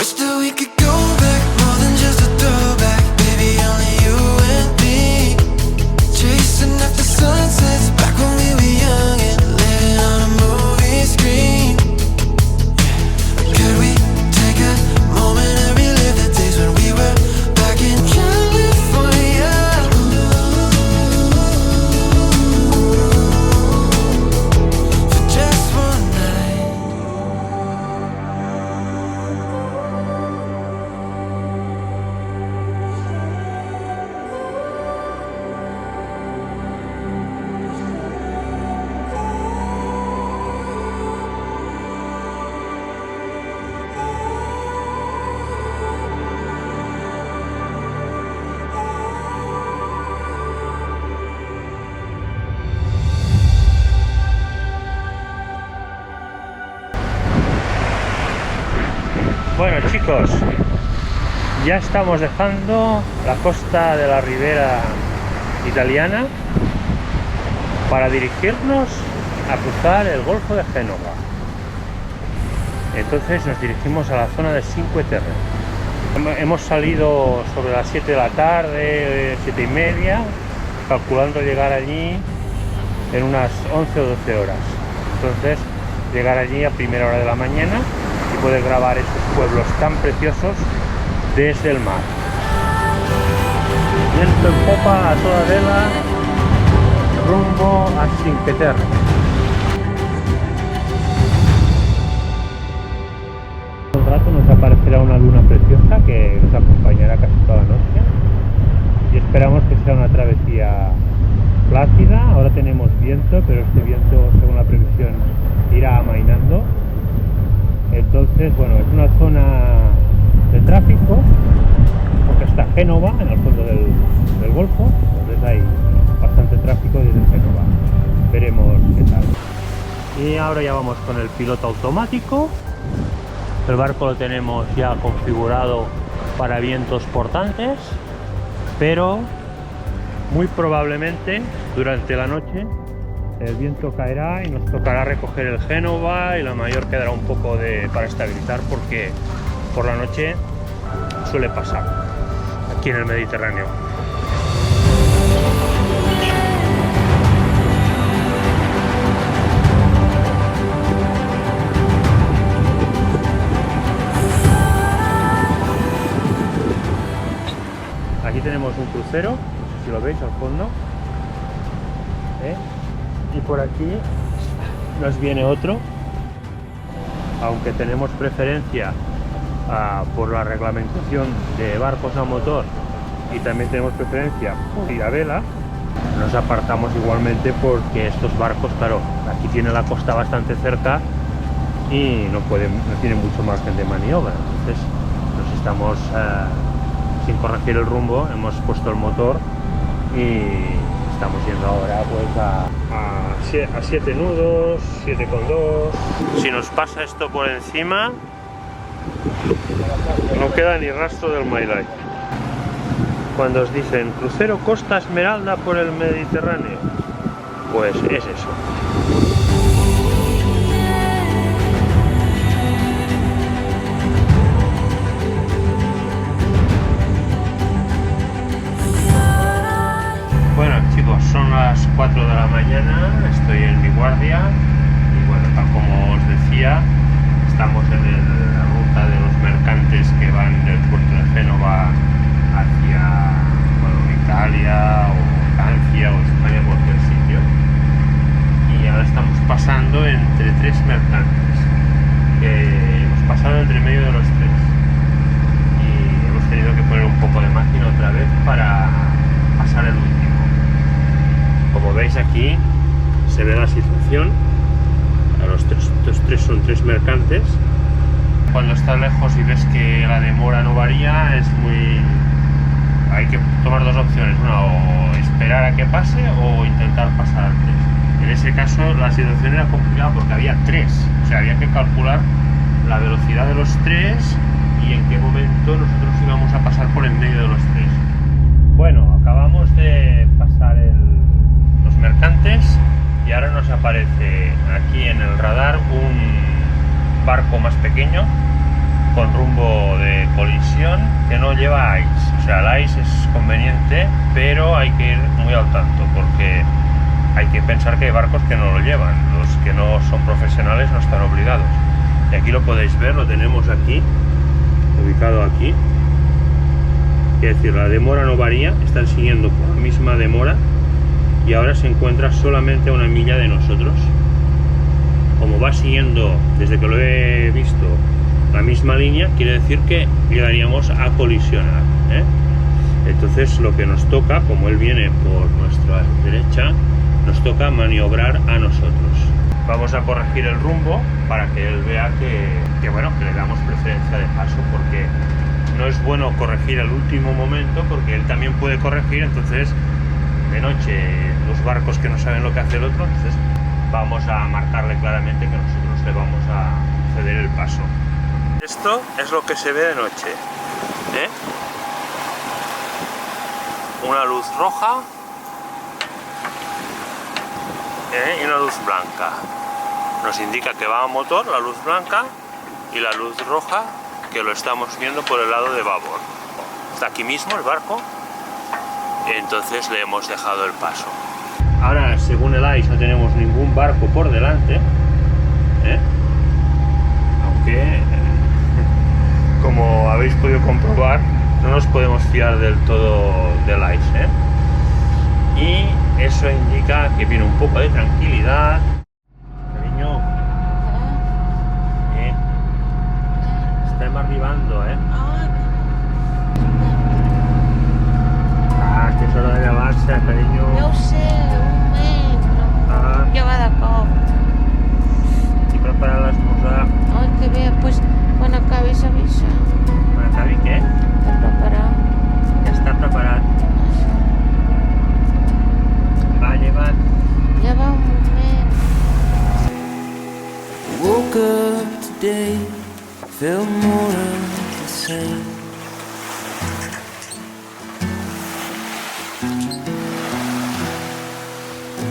Wish that we could go back, more than just a throwback. Baby, only you and me, chasing after sunsets, back when we were young and living on a movie screen. Could we take a moment and relive the days when we were back in California? For just one night. Bueno, chicos, ya estamos dejando la costa de la ribera italiana para dirigirnos a cruzar el Golfo de Génova. Entonces nos dirigimos a la zona de Cinque Terre. Hemos salido sobre las 7 de la tarde, 7 y media, calculando llegar allí en unas 11 o 12 horas. Entonces llegar allí a primera hora de la mañana y poder grabar estos pueblos tan preciosos desde el mar. Viento en popa a toda vela, rumbo a Cinque Terre. Un rato nos aparecerá una luna preciosa que nos acompañará casi toda la noche y esperamos que sea una travesía plácida. Ahora tenemos viento, pero este viento, según la previsión, irá amainando. Entonces, bueno, es una zona de tráfico porque está Génova en el fondo del Golfo, entonces hay bastante tráfico desde Génova. Veremos qué tal. Y ahora ya vamos con el piloto automático. El barco lo tenemos ya configurado para vientos portantes, pero muy probablemente durante la noche el viento caerá y nos tocará recoger el Génova y la mayor quedará un poco para estabilizar, porque por la noche suele pasar aquí en el Mediterráneo. Aquí tenemos un crucero, no sé si lo veis al fondo, y por aquí nos viene otro, aunque tenemos preferencia por la reglamentación de barcos a motor y también tenemos preferencia por ir a vela. Nos apartamos igualmente porque estos barcos, claro, aquí tiene la costa bastante cerca y no tienen mucho margen de maniobra. Entonces nos estamos, sin corregir el rumbo, hemos puesto el motor y estamos yendo ahora pues a 7 nudos, 7,2. Si nos pasa esto por encima, no queda ni rastro del My Life. Cuando os dicen crucero Costa Esmeralda por el Mediterráneo, pues es eso. Bueno, chicos, son las 4 de la mañana, estoy en mi guardia y bueno, tal como os decía, estamos en la ruta de los mercantes que van del puerto de Génova hacia, bueno, Italia o Francia o España, cualquier sitio, y ahora estamos pasando entre 3 mercantes, que hemos pasado entre medio de los 3 y hemos tenido que poner un poco de máquina otra vez para pasar el último. Como veis aquí se ve la situación. Estos 3 son 3 mercantes. Cuando estás lejos y ves que la demora no varía, hay que tomar 2 opciones: una, o esperar a que pase o intentar pasar antes. En ese caso la situación era complicada porque había 3, o sea, había que calcular la velocidad de los 3 y en qué momento nosotros íbamos a pasar por en medio de los 3. Bueno, acabamos de pasar los mercantes y ahora nos aparece aquí en el radar un barco más pequeño con rumbo no lleva ice. O sea, el ice es conveniente, pero hay que ir muy al tanto porque hay que pensar que hay barcos que no lo llevan. Los que no son profesionales no están obligados. Y aquí lo podéis ver, lo tenemos aquí, ubicado aquí. Es decir, la demora no varía, están siguiendo por la misma demora y ahora se encuentra solamente a 1 milla de nosotros. Como va siguiendo, desde que lo he visto, la misma línea, quiere decir que llegaríamos a colisionar, ¿eh? Entonces lo que nos toca, como él viene por nuestra derecha, nos toca maniobrar a nosotros. Vamos a corregir el rumbo para que él vea que bueno, que le damos preferencia de paso, porque no es bueno corregir al último momento, porque él también puede corregir. Entonces de noche los barcos que no saben lo que hace el otro, entonces vamos a marcarle claramente que nosotros le vamos a ceder el paso. Esto es lo que se ve de noche, ¿eh? Una luz roja, y una luz blanca. Nos indica que va a motor la luz blanca, y la luz roja que lo estamos viendo por el lado de babor. Está aquí mismo el barco, entonces le hemos dejado el paso. Ahora, según el ice, no tenemos ningún barco por delante, ¿eh? Aunque, como habéis podido comprobar, no nos podemos fiar del todo del ice, ¿eh? Y eso indica que viene un poco de tranquilidad. Cariño, estem arribando, ¿eh? Ah, que es hora de llevarse, cariño. Ja ho sé, un moment, ja va de cop. Estic preparant l'esmorzar. Ai, que bé, doncs quan acabis avisa. Quan acabi què? De preparar. Ja està preparat. Va, lleva't. Ja va un moment. Woke up today, felt more of the same.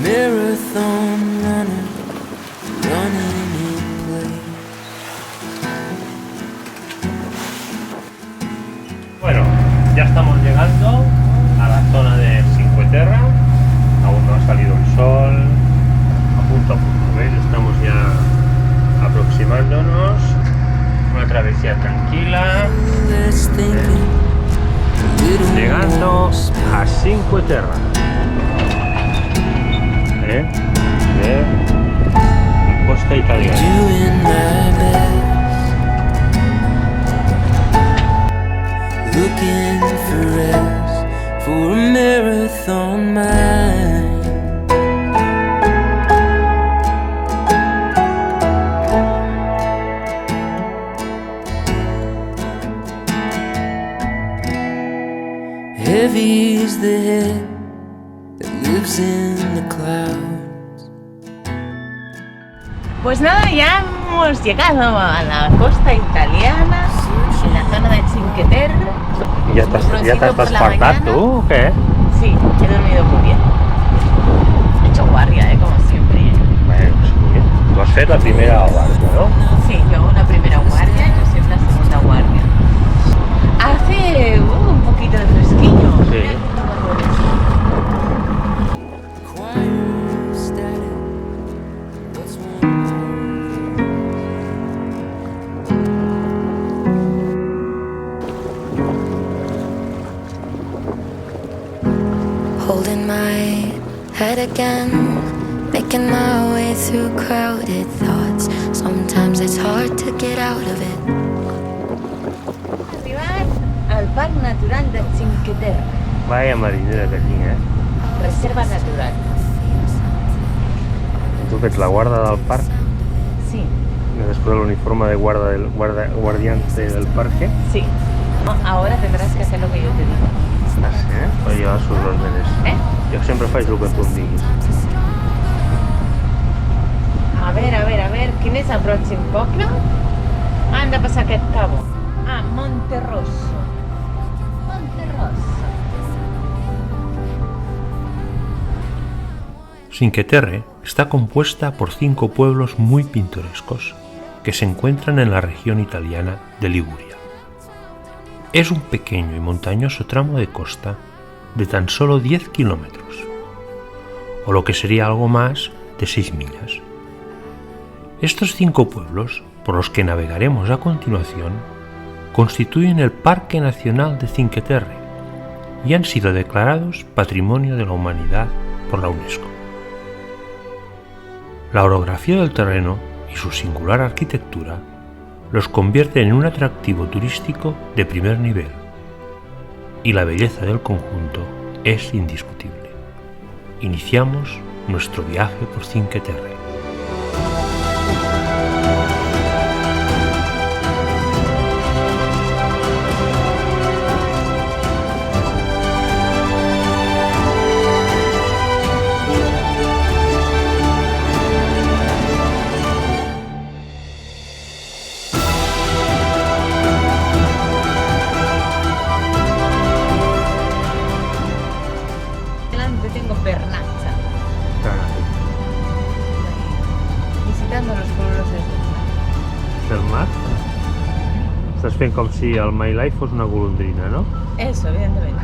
Marathon running, running in place. Bueno, ya estamos llegando a la zona de Cinque Terre. Aún no ha salido el sol. A punto, ¿veis? Estamos ya aproximándonos. Una travesía tranquila. Let's think a little Llegando more. a Cinque Terre. De costa italiana. Doing my best, looking for rest, for a marathon mind. Heavy is the head that lives in the clouds. Pues nada, ya hemos llegado a la costa italiana, en la zona de Cinque Terre. ¿Ya Hemos te conocido has por la despertat mañana. tú o qué? Sí, he dormido muy bien. He hecho guardia, como siempre. Bueno, sí. Tú has fet la primera guardia, ¿no? Sí, yo la primera guardia, yo siempre la segunda guardia. Hace un poquito de fresquillo. Sí. Choir static, what's one holding my head again, making my way through crowded thoughts. Sometimes it's hard to get out of it. Arribar al Parc Natural de Cinque Terre, Vaya marinera que tinc, eh? reserva natural. Tu que ets la guarda del parc, Sí, después del uniforme de guardiante del parque. sí. No, ahora tendrás que hacer lo que yo te digo. Así, eh? Per llevar sus órdenes. Jo sempre faig el que tu em diguis. A ver, quin és el pròxim poble? Han de passar aquest cabo. Ah, Monterosso. Monterosso. Cinque Terre está compuesta por 5 pueblos muy pintorescos que se encuentran en la región italiana de Liguria. Es un pequeño y montañoso tramo de costa de tan solo 10 kilómetros, o lo que sería algo más de 6 millas. Estos 5 pueblos, por los que navegaremos a continuación, constituyen el Parque Nacional de Cinque Terre y han sido declarados Patrimonio de la Humanidad por la UNESCO. La orografía del terreno y su singular arquitectura los convierten en un atractivo turístico de primer nivel, y la belleza del conjunto es indiscutible. Iniciamos nuestro viaje por Cinque Terre. Delante tengo Bernazza, visitando los pueblos Del mar? Estàs fent com si el My Life fos una golondrina, ¿no? Eso, evidentemente.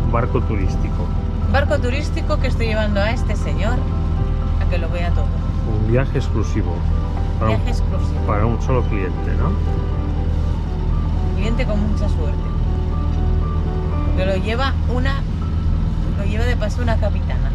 Un barco turístico. Barco turístico que estoy llevando a este señor a que lo vea todo. Un viaje exclusivo. Viaje exclusivo. Para un solo cliente, ¿no? Cliente con mucha suerte. Porque lo lleva de paso una capitana.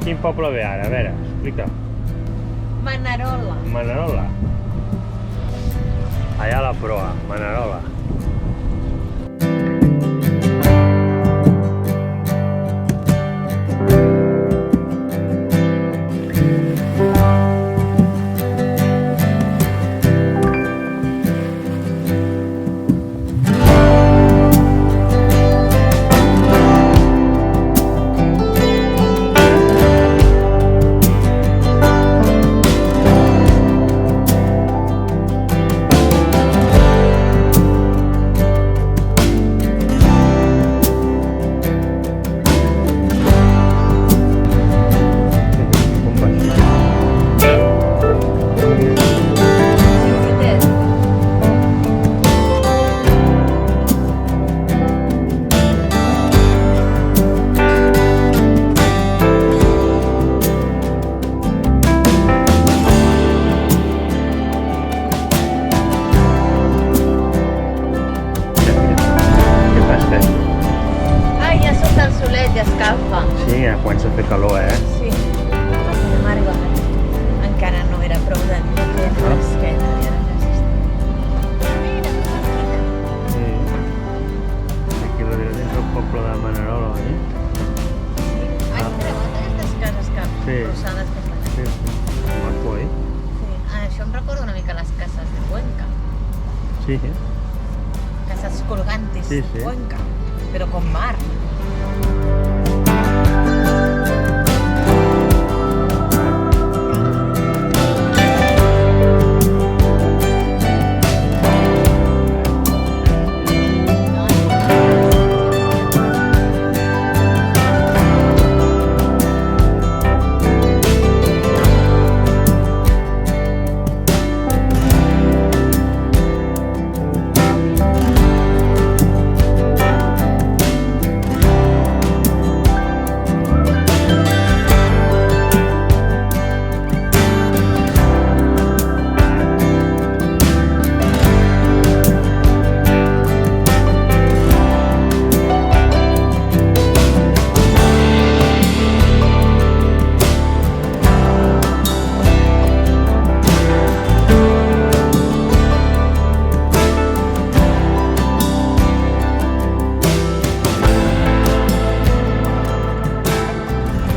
Quin poble ve ara? A veure, explica. Manarola. Manarola. Allà a la proa, Manarola. Ai, ja surt el solet i escalfa. Sí, quan se fa calor, Sí. Anem arribant. Encara no era prou de dia que era fresqueta i ara ja s'està. Mira, Sí. Aquí lo de dins del poble de Manarola, eh? Ai, creuat aquestes cases Sí. rosades que fan. Sí, sí. Maco, eh? Sí. Això em recorda una mica les cases de Cuenca. Sí, eh? Casas colgantes Sí, sí. de Cuenca, pero con mar.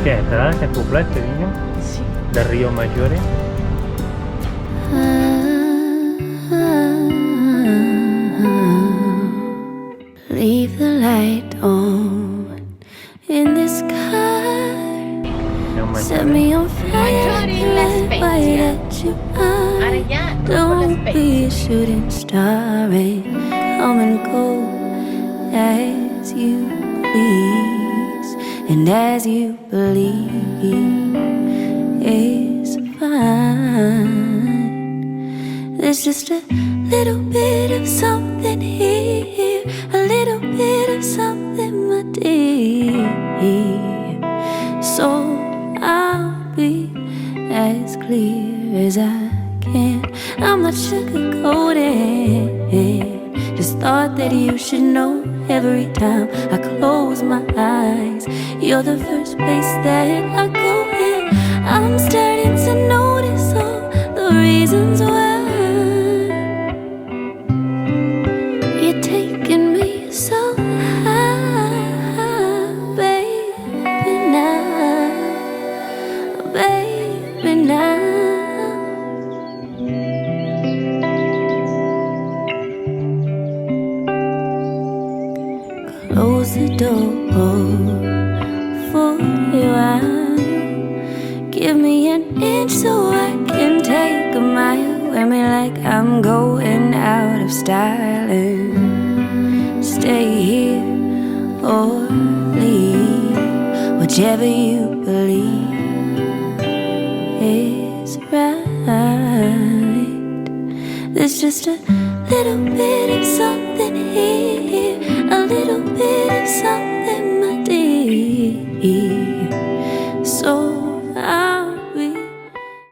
Què, t'agrada aquest poblet, carinyo? Sí. De Rio Maggiore? Leave the light on in this car. Set me on fire, right at you. Ara ja truco Don't be l'espècie. a shooting star and come and go as you please, and as you believe is fine. There's just a little bit of something here, a little bit of something, my dear. So I'll be as clear as I can. I'm not sugarcoating. Just thought that you should know every time I close my eyes. You're the first place that I go in. I'm starting to notice all the reasons why you're taking me so high, baby, now, baby, now. Close the door for you. Give me an inch so I can take a mile. Wear me like I'm going out of style, and stay here or leave, whichever you believe is right. There's just a little bit of something here, a little bit of something.